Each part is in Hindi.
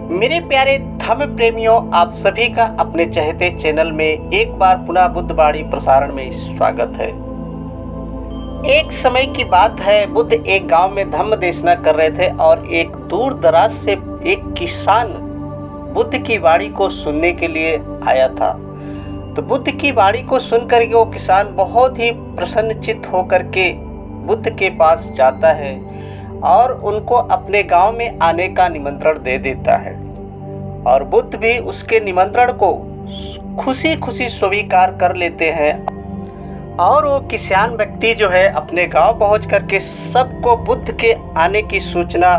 मेरे प्यारे धर्म प्रेमियों, आप सभी का अपने चहेते चैनल में एक बार पुनः बुद्धवाणी प्रसारण में स्वागत है। एक समय की बात है, बुद्ध एक गांव में धम्म देशना कर रहे थे और एक दूर दराज से एक किसान बुद्ध की वाणी को सुनने के लिए आया था। तो बुद्ध की वाणी को सुनकर के वो किसान बहुत ही प्रसन्नचित्त होकर के बुद्ध के पास जाता है और उनको अपने गांव में आने का निमंत्रण दे देता है। और बुद्ध भी उसके निमंत्रण को खुशी खुशी स्वीकार कर लेते हैं और वो किसान व्यक्ति जो है अपने गांव पहुंच करके सबको बुद्ध के आने की सूचना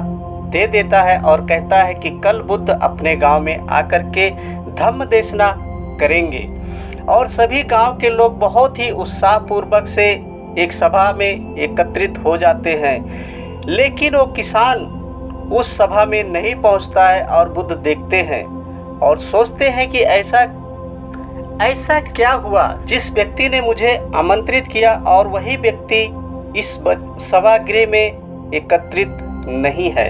दे देता है और कहता है कि कल बुद्ध अपने गांव में आकर के धम्म देशना करेंगे। और सभी गांव के लोग बहुत ही उत्साहपूर्वक से एक सभा में एकत्रित हो जाते हैं, लेकिन वो किसान उस सभा में नहीं पहुंचता है। और बुद्ध देखते हैं और सोचते हैं कि ऐसा क्या हुआ, जिस व्यक्ति ने मुझे आमंत्रित किया और वही व्यक्ति इस सभागृह में एकत्रित नहीं है।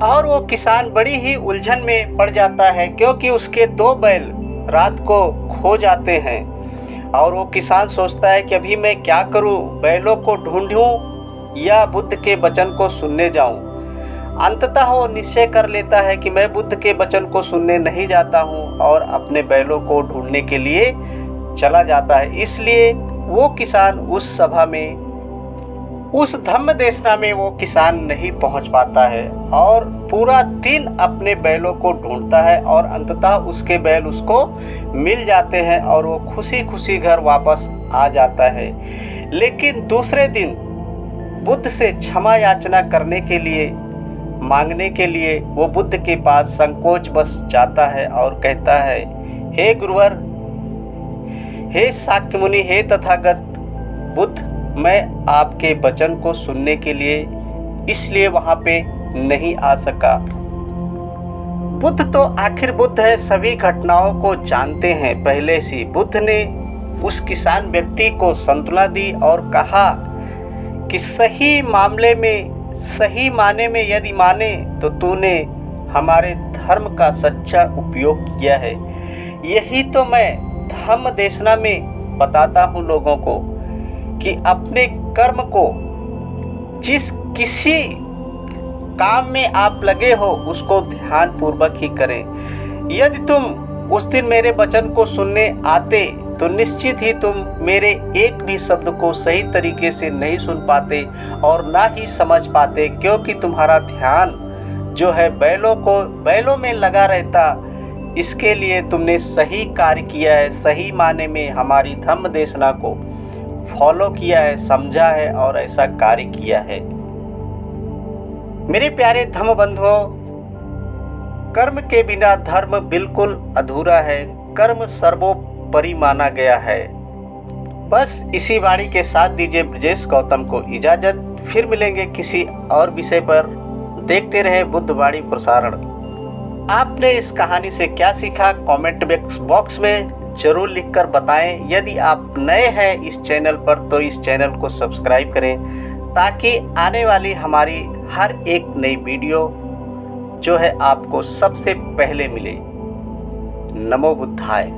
और वो किसान बड़ी ही उलझन में पड़ जाता है, क्योंकि उसके 2 बैल रात को खो जाते हैं। और वो किसान सोचता है कि अभी मैं क्या करूं, बैलों को ढूंढूं या बुद्ध के वचन को सुनने जाऊं। अंततः वो निश्चय कर लेता है कि मैं बुद्ध के वचन को सुनने नहीं जाता हूं और अपने बैलों को ढूंढने के लिए चला जाता है। इसलिए वो किसान उस सभा में, उस धम्म देशना में वो किसान नहीं पहुंच पाता है और पूरा दिन अपने बैलों को ढूंढता है और अंततः उसके बैल उसको मिल जाते हैं और वो खुशी खुशी घर वापस आ जाता है। लेकिन दूसरे दिन बुद्ध से क्षमा याचना करने के लिए, मांगने के लिए वो बुद्ध के पास संकोच बस जाता है और कहता है, हे गुरुवर, हे शाक्य मुनि, हे तथागत बुद्ध, मैं आपके वचन को सुनने के लिए इसलिए वहाँ पे नहीं आ सका। बुद्ध तो आखिर बुद्ध है, सभी घटनाओं को जानते हैं पहले से। बुद्ध ने उस किसान व्यक्ति को सांत्वना दी और कहा कि सही मामले में, सही माने में यदि माने तो तूने हमारे धर्म का सच्चा उपयोग किया है। यही तो मैं धम्म देशना में बताता हूँ लोगों को कि अपने कर्म को, जिस किसी काम में आप लगे हो उसको ध्यान पूर्वक ही करें। यदि तुम उस दिन मेरे वचन को सुनने आते तो निश्चित ही तुम मेरे एक भी शब्द को सही तरीके से नहीं सुन पाते और ना ही समझ पाते, क्योंकि तुम्हारा ध्यान जो है बैलों में लगा रहता। इसके लिए तुमने सही कार्य किया है, सही माने में हमारी धम्म देशना को फॉलो किया है, समझा है और ऐसा कार्य किया है। मेरे प्यारे धम्म बंधुओं, कर्म के बिना धर्म बिल्कुल अधूरा है, कर्म सर्वोपरि माना गया है। बस इसी वाणी के साथ दीजिए ब्रजेश गौतम को इजाजत। फिर मिलेंगे किसी और विषय पर। देखते रहे बुद्धवाणी प्रसारण। आपने इस कहानी से क्या सीखा, कमेंट बॉक्स में जरूर लिखकर बताएं। यदि आप नए हैं इस चैनल पर तो इस चैनल को सब्सक्राइब करें, ताकि आने वाली हमारी हर एक नई वीडियो जो है आपको सबसे पहले मिले। नमो बुद्धाय।